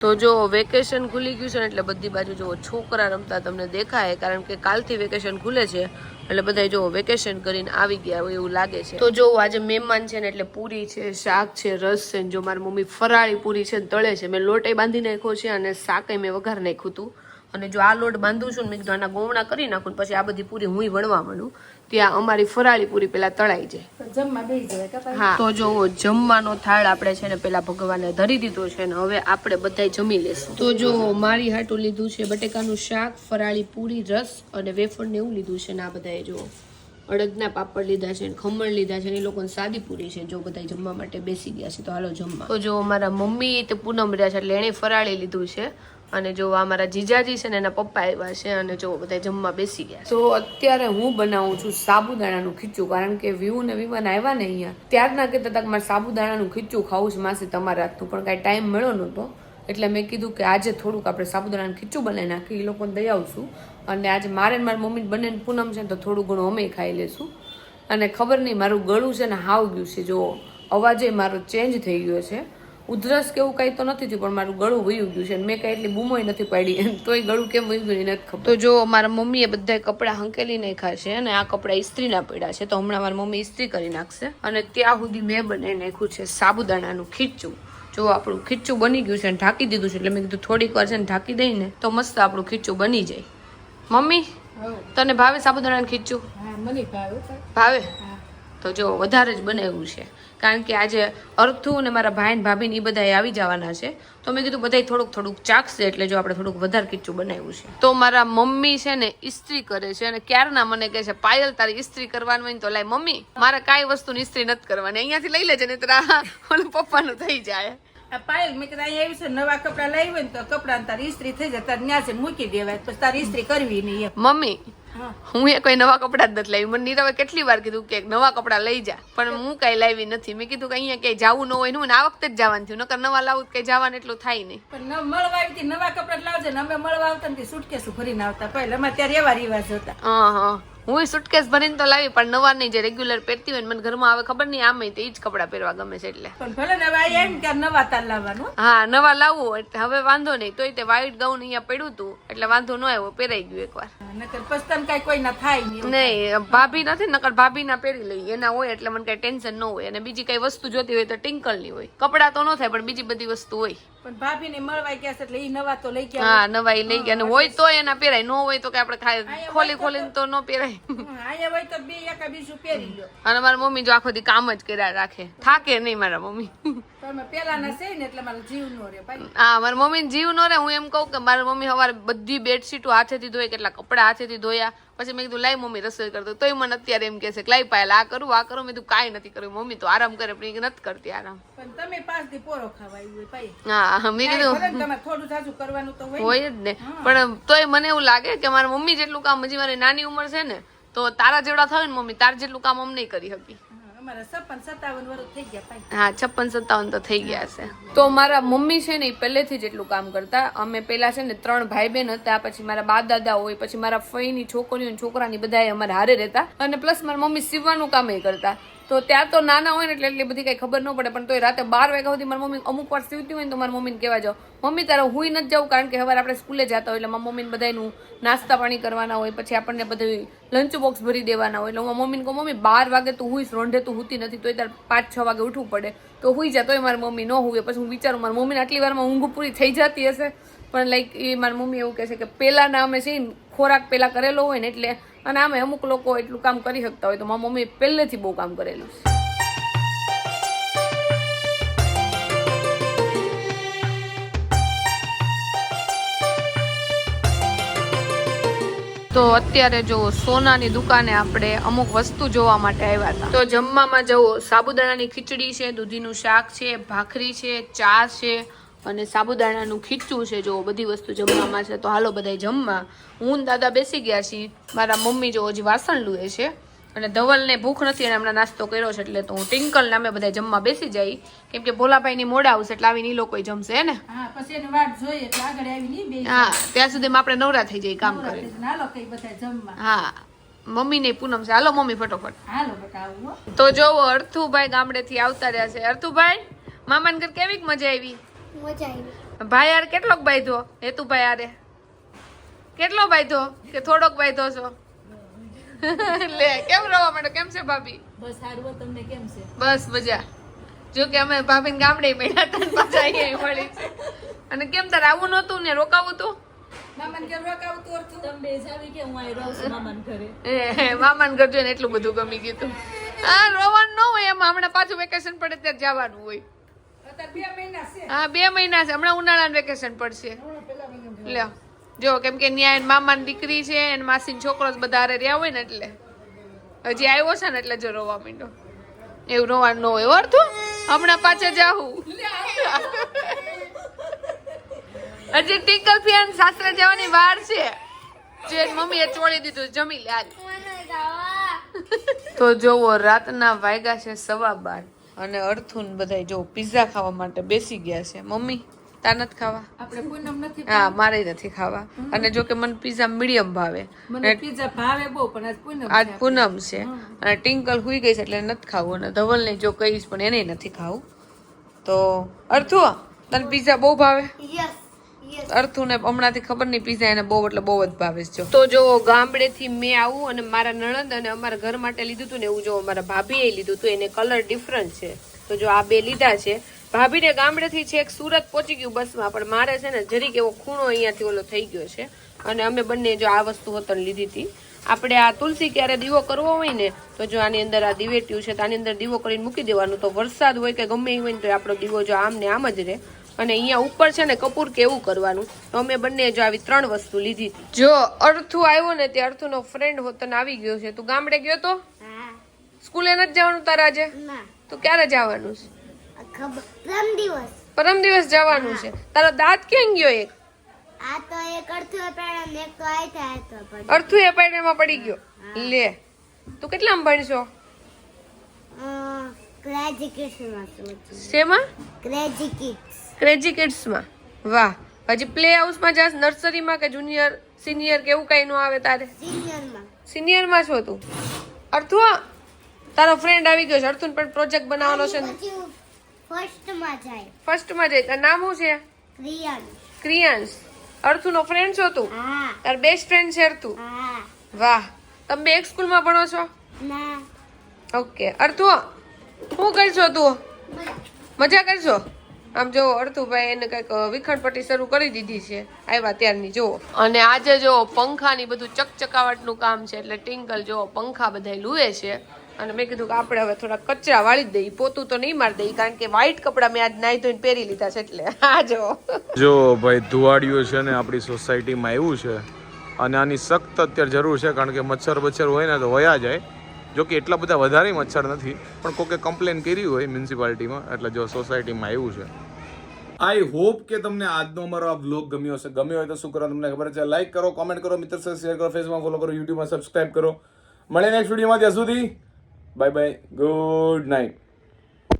તો જો વેકેશન ખુલી ગયું છે ને એટલે બધી બાજુ જો છોકરા રમતા તમને દેખાય, કારણ કે કાલથી વેકેશન ખુલે છે એટલે બધા જો વેકેશન કરીને આવી ગયા હોય એવું લાગે છે. તો જો આજે મહેમાન છે ને એટલે પૂરી છે, શાક છે, રસ છે. જો મારી મમ્મી ફરાળી પૂરી છે તળે છે. મેં લોટે બાંધી નાખ્યો છે અને શાકે મેં વઘાર નાખ્યું હતું. અને જો આ લોટ બાંધું છું ને મેં કીધું આના ગોમણા કરી નાખું પછી આ બધી પૂરી હું વણવા માંડું ત્યાં અમારી ફરાળી પૂરી પેલા તળાઈ જાય. હા, તો જો જમવાનો થાળ આપણે છે ને પેલા ભગવાને ધરી દીધો છે ને હવે આપણે બધા જમી લેશું. તો જો મારી હાટું લીધું છે બટેકાનું શાક, ફરાળી પૂરી, રસ અને વેફર ને એવું લીધું છે ને આ બધાએ જો અડદના પાપડ લીધા છે, ખમણ લીધા છે, એ લોકોને સાદી પૂરી છે. જો બધા જમવા માટે બેસી ગયા છે તો હાલો જમવા. તો જો મારા મમ્મી તે પૂનમ રહ્યા છે એટલે એને ફરાળી લીધું છે અને જો આ મારા જીજાજી છે ને એના પપ્પા આવ્યા છે અને જો બધા જમવા બેસી ગયા. તો અત્યારે હું બનાવું છું સાબુદાણાનું ખીચું, કારણ કે વ્યૂ ને વિવાન આવ્યા ને અહીંયા ત્યારના કહેતા હતા કે મારે સાબુદાણાનું ખીચું ખાવું છે માસી તમારા હાથનું, પણ કાંઈ ટાઈમ મળ્યો નહોતો એટલે મેં કીધું કે આજે થોડુંક આપણે સાબુદાણાનું ખીચું બનાવી નાખી, એ લોકોને દઈ આવશું. અને આજે મારે ને મારી મમ્મી બંને પૂનમ છે ને તો થોડું ઘણું અમે ખાઈ લેશું. અને ખબર નહીં મારું ગળું છે ને હાવ ગયું છે, જો અવાજે મારો ચેન્જ થઈ ગયો છે. ઉધરસ કે એવું કંઈ તો નથી થયું પણ મારું ગળું વયું ગયું છે. મેં કાંઈ એટલી બૂમોય નથી પાડી તોય ગળું કેમ વયું ગયું નથી ખબર. તો જો મારા મમ્મીએ બધા કપડાં હંકેલી નાખ્યા છે અને આ કપડાં ઇસ્ત્રીના પડ્યા છે તો હમણાં મારી મમ્મી ઇસ્ત્રી કરી નાખશે. અને ત્યાં સુધી મેં બનાવી નાખ્યું છે સાબુદાણાનું ખીચું. જો આપણું ખીચું બની ગયું છે અને ઢાંકી દીધું છે એટલે મેં કીધું થોડીક વાર છે ને ઢાંકી દઈને તો મસ્ત આપણું ખીચું બની જાય. મમ્મી તને ભાવે સાબુદાણાનું ખીચું? ભાવે? તો જો વધારે જ બનાવ્યું છે કારણ કે આજે અર્થુ અને મારા ભાઈ ને ભાભી ને એ બધા આવી જવાના છે તો મેં કીધું બધા થોડુંક થોડુંક ચાખશે એટલે જો આપણે થોડુંક વધારે ખીચું બનાવ્યું છે. તો મારા મમ્મી છે ને ઇસ્ત્રી કરે છે અને ક્યારના મને કહે છે પાયલ તારી ઇસ્ત્રી કરવાનું હોય ને તો લાય મમ્મી મારે કાંઈ વસ્તુની ઇસ્ત્રી નથી કરવાની, અહીંયાથી લઈ લેજે ને તારા ઓલું પપ્પાનું થઈ જાય. પાયલ મેં કીધું અહીંયા આવ્યું છે નવા કપડા લઈ હોય ને તો કપડા તારી ઇસ્ત્રી થઈ જાય તારે ન્યા છે મૂકી દેવાય પછી તારી ઇસ્ત્રી કરવી નહીં. મમ્મી હું એ કોઈ નવા કપડા જ નથી લાવી. મને નીરવે કેટલી વાર કીધું કે નવા કપડા લઈ જા પણ હું કઈ લાવી નથી. મેં કીધું કે અહીંયા કઈ જવું ન હોય ને આ વખતે જ જવાનું થયું, નકર નવા લાવું કઈ જવાનું એટલું થાય નહીં. પણ મળવા આવી નવા કપડા લાવજે ને અમે મળવા આવતા ને સુટકેસું ભરીને આવતા પહેલા અમારે ત્યારે એવા રિવાજ હતા. હા હું સુટકેસ ભરીને તો લાવી પણ નવા નહીં જે રેગ્યુલર પહેરતી હોય મને ઘરમાં આવે ખબર નહીં આમે તો એ જ કપડા પહેરવા ગમે છે એટલે. પણ ભલે ને હવે એમ કે નવા તાર લાવવાનું. હા નવા લાવવું એટલે હવે વાંધો નહીં. તોય તે વ્હાઈટ ગાઉન અહીંયા પડ્યું હતું એટલે વાંધો ન આવ્યો, પહેરાઈ ગયું એકવાર. નકર પસ્તાન કઈ કોઈ ના થાય નહીં. ભાભી નથી નકર ભાભી ના પહેરી લઈ એના હોય એટલે મને કઈ ટેન્શન ન હોય. અને બીજી કઈ વસ્તુ જોતી હોય તો ટિંકલ ની હોય, કપડા તો ન થાય પણ બીજી બધી વસ્તુ હોય. પણ ભાભી ને મળવા ગયા છે એટલે ઈ નવા તો લઈ ગયા. હા નવા લઈ ગયા અને હોય તો એના પહેરાય, ન હોય તો કે આપણે ખોલી ખોલીને તો ન પહેરાય. અહીંયા હોય તો બે એકા બીજું પહેરી લો. અને મારા મમ્મી જો આખો દી કામ જ કર્યા રાખે, થાકે નહીં મારા મમ્મી. પેલાના છે ને એટલે મારો જીવ નો રે ભાઈ. હા મારા મમ્મી જીવ નો રે. હું એમ કહું કે મારા મમ્મી સવારે બધી બેડશીટો હાથેથી ધોઈ, કેટલા કપડા હાથેથી ધોયા. પછી મેં કીધું લાઈ મમ્મી રસોઈ કરતો તોય મને અત્યારે એમ કે છે કે લાઈ પાયલ આ કરું આ કરું. મેં કીધું કાંઈ નથી કર્યું મમ્મી તો આરામ કરે પણ નથી કરતી આરામ. પણ તમે 5 દી પોરો ખાવાયું હોય ભાઈ. હા મેં કીધું તમે થોડું જાજુ કરવાનું તો હોય જ ને પણ તોય મને એવું લાગે કે મારા મમ્મી જેટલું કામ હજી મારી નાની ઉંમર છે ને તો તારા જેવડા થાય ને મમ્મી તાર જેટલું કામ અમ નહીં કરી શકી. હા 56-57 તો થઈ ગયા છે. તો મારા મમ્મી છે ને પહેલેથી જ એટલું કામ કરતા. અમે પેલા છે ને 3 ભાઈ બહેન હતા, પછી મારા બા દાદા હોય, પછી મારા ફઈની છોકરીઓ છોકરાની બધા અમારે હારે રહેતા અને પ્લસ મારા મમ્મી સીવવાનું કામ એ કરતા. તો ત્યાં તો નાના હોય ને એટલે એટલી બધી કઈ ખબર ન પડે પણ તો રાતે 12 વાગ્યા સુધી મારી મમ્મી અમુક વાર સીવતી હોય ને તો મારી મમ્મીને કહેવા જાવ મમ્મી તારે હુઈ નથી જવું કારણ કે હવે આપણે સ્કૂલે જતા હોય એટલે મારી મમ્મીને બધાનું નાસ્તા પાણી કરવાના હોય, પછી આપણને બધું લંચ બોક્સ ભરી દેવાના હોય. એટલે હું મમ્મીને કહું મમ્મી 12 વાગે તું હુઈશ, રોંઢે તું હુતી નથી તો તારે 5-6 વાગે ઉઠવું પડે તો હુઈ જા. તોય મારી મમ્મી ન હુવે. પછી હું વિચારું મારી મમ્મીને આટલી વારમાં ઊંઘ પૂરી થઈ જતી હશે પણ લાઈક એ મારી મમ્મી એવું કહે છે કે પેલાના અમે છે ખોરાક પેલા કરેલો હોય ને એટલે. અને આમે અમુક લોકો એટલું કામ કરી શકતા હોય તો મારી મમ્મી પહેલેથી બહુ કામ કરેલું છે. તો અત્યારે જો સોનાની દુકાને આપણે અમુક વસ્તુ જોવા માટે આવ્યા હતા. તો જમવામાં જવો સાબુદાણાની ખીચડી છે, દૂધીનું શાક છે, ભાખરી છે, ચા છે અને સાબુદાણાનું ખીચું છે. જો બધી વસ્તુ જમવામાં છે તો હાલો બધા જમવા. હું દાદા બેસી ગયા છીએ. મારા મમ્મી જો હજી વાસણ લુએ છે અને ધવલને ભૂખ નથી અને હમણાં નાસ્તો કર્યો છે એટલે તો હું ટિંકલ ને અમે બધા જમવા બેસી જાય કેમ કે ભોલાભાઈ ની મોડા આવશે એટલે આવીને ઈ લોકો જમશે હે ને. હા ત્યાં સુધી આપણે નવરા થઈ જાય કામ કરે. હા મમ્મી ને પૂનમ છે. હાલો મમ્મી ફટોફટ. તો જો અર્થુભાઈ ગામડે થી આવતા રહ્યા છે. અર્થુભાઈ મામાને ઘર કેવી મજા આવી? ભાઈ યાર કેટલોક બાંધ્યો હેતુભાઈ યારે કેટલો બાંધ્યો કે થોડોક બાંધ્યો છો લે કેમ રવા માંડો કેમ છે ભાભી બસ સારું તમને કેમ છે બસ મજા જો કે અમે ભાભીને ગામડે મળ્યા હતા ને પાછા અહીંયા મળી છે અને કેમ તારે આવું નહોતું ને રોકાવું તું મામાને ઘર રોકાવું તો અર્થું તમે બે જાવી કે હું અહીં રહું છું મામાને ઘરે મામાને ઘર જોઈને એટલું બધું ગમી ગયું તું હા રોવાનું ન હોય એમાં હમણાં પાછું વેકેશન પડે ત્યારે જવાનું હોય અત્યારે 2 મહિના છે હા 2 મહિના છે હમણાં ઉનાળાનું વેકેશન પડશે લ્યો જો કેમ કે ન્યાય મામાની દીકરી છે અને માસીનો છોકરો જ બધા હારે રહ્યા હોય ને એટલે હજી આવ્યો છે ને એટલે જો રોવા માંડ્યો એવું રોવાનું ન હોય વર્તું હમણાં પાછા જાહું હજી ટિંકલ ફિયાન સાસરે જવાની વાર છે જે મમ્મીએ ચોળી દીધું જમી લે હાલ તો જોવો રાતના વાગ્યા છે 12:15 અને અર્થુન બધા જો પિઝા ખાવા માટે બેસી ગયા છે મમ્મી તાર નથી ખાવા આપણે પૂનમ નથી હા મારે નથી ખાવા અને જો કે મને પિઝા મીડિયમ ભાવે મને પિઝા ભાવે બહુ પણ આજ પૂનમ આજ પૂનમ છે અને ટિંકલ હુઈ ગઈ છે એટલે નથી ખાવું અને ધવલને જો કહીશ પણ એને નથી ખાવું તો અર્થુ તને પિઝા બહુ ભાવે અર્થુને હમણાંથી ખબર નહીં પિઝા એને બહુ એટલે બહુ જ ભાવે છે તો જો ગામડેથી મેં આવું અને મારા નણંદ અને અમારા ઘર માટે લીધું હતું ને એવું જો અમારા ભાભીએ લીધું હતું એને કલર ડિફરન્ટ છે તો જો આ બે લીધા છે ભાભીને ગામડેથી છેક સુરત પહોંચી ગયું બસમાં પણ મારે છે ને જરીક એવો ખૂણો અહીંયાથી ઓલો થઈ ગયો છે અને અમે બંને જો આ વસ્તુ હોતન લીધી હતી આપણે આ તુલસી ક્યારે દીવો કરવો હોય ને તો જો આની અંદર આ દિવેટિયું છે તો આની અંદર દીવો કરીને મૂકી દેવાનું તો વરસાદ હોય કે ગમે એ હોય ને તો આપણો દીવો જો આમ ને આમ જ રહે અને અહીંયા ઉપર છે ને કપૂર કેવું કરવાનું તો અમે બંને જો આવી 3 વસ્તુ લીધી હતી જો અર્થુ આવ્યો ને તે અર્થુનો ફ્રેન્ડ હોતન આવી ગયો છે તું ગામડે ગયો તો સ્કૂલે નથી જવાનું તારા આજે તો ક્યારે જવાનું છે પરમ દિવસ જવાનું છે તારો દાંત ક્યાં ગયો એક અર્થુ એ પાયણામાં પડી ગયો લે તું કેટલામાં ભણશો શેમાં ક્રેઝી કિડ્સમાં વાહ હજી પ્લે હાઉસમાં જાસ નર્સરીમાં કે જુનિયર સિનિયર કે એવું કઈ નો આવે તારે સિનિયરમાં છો તું અર્થુ તારો ફ્રેન્ડ આવી ગયો છે અર્થુન પણ પ્રોજેક્ટ બનાવવાનો છે ને ફર્સ્ટમાં જાય તારું નામ શું છે ક્રિયાંશ અર્થુનો ફ્રેન્ડ છો તું તાર બેસ્ટ ફ્રેન્ડ છે અર્થુ વાહ તમે બે એક સ્કૂલમાં ભણો છો ઓકે અર્થુ શું કરશો તું મજા કરશો આમ જો અર્થુભાઈ એને કઈક વિખંડપટ્ટી શરૂ કરી દીધી છે આવ્યા ત્યારની જુઓ અને આજે જો પંખાની બધું ચકચકાવટનું કામ છે એટલે ટિંકલ જો પંખા બધા લુએ છે અને મેં કીધું કે આપણે હવે થોડા કચરા વાળી જ દઈએ પોતું તો નહીં મારી દઈએ કારણ કે વ્હાઈટ કપડાં મેં આજ નાઈ ધોઈને પહેરી લીધા છે એટલે હા જો ભાઈ ધુવાડિયું છે ને આપણી સોસાયટીમાં આવ્યું છે અને આની સખ્ત અત્યારે જરૂર છે કારણ કે મચ્છર હોય ને તો વયા જાય જો કે એટલા બધા વધારે મચ્છર નથી પણ કોકે કમ્પ્લેન કરી હોય મ્યુનિસિપાલિટીમાં એટલે જો સોસાયટીમાં આવ્યું છે આઈ હોપ કે તમને આજનો અમારો આ વ્લોગ ગમ્યો હશે ગમ્યો હોય તો શું કરો તમને ખબર છે લાઈક કરો કોમેન્ટ કરો મિત્ર સાથે શેર કરો ફેસબુકમાં ફોલો કરો યુટ્યુબમાં સબસ્ક્રાઇબ કરો મળે નેક્સ્ટ વિડીયોમાં ત્યાં સુધી બાય બાય ગુડ નાઇટ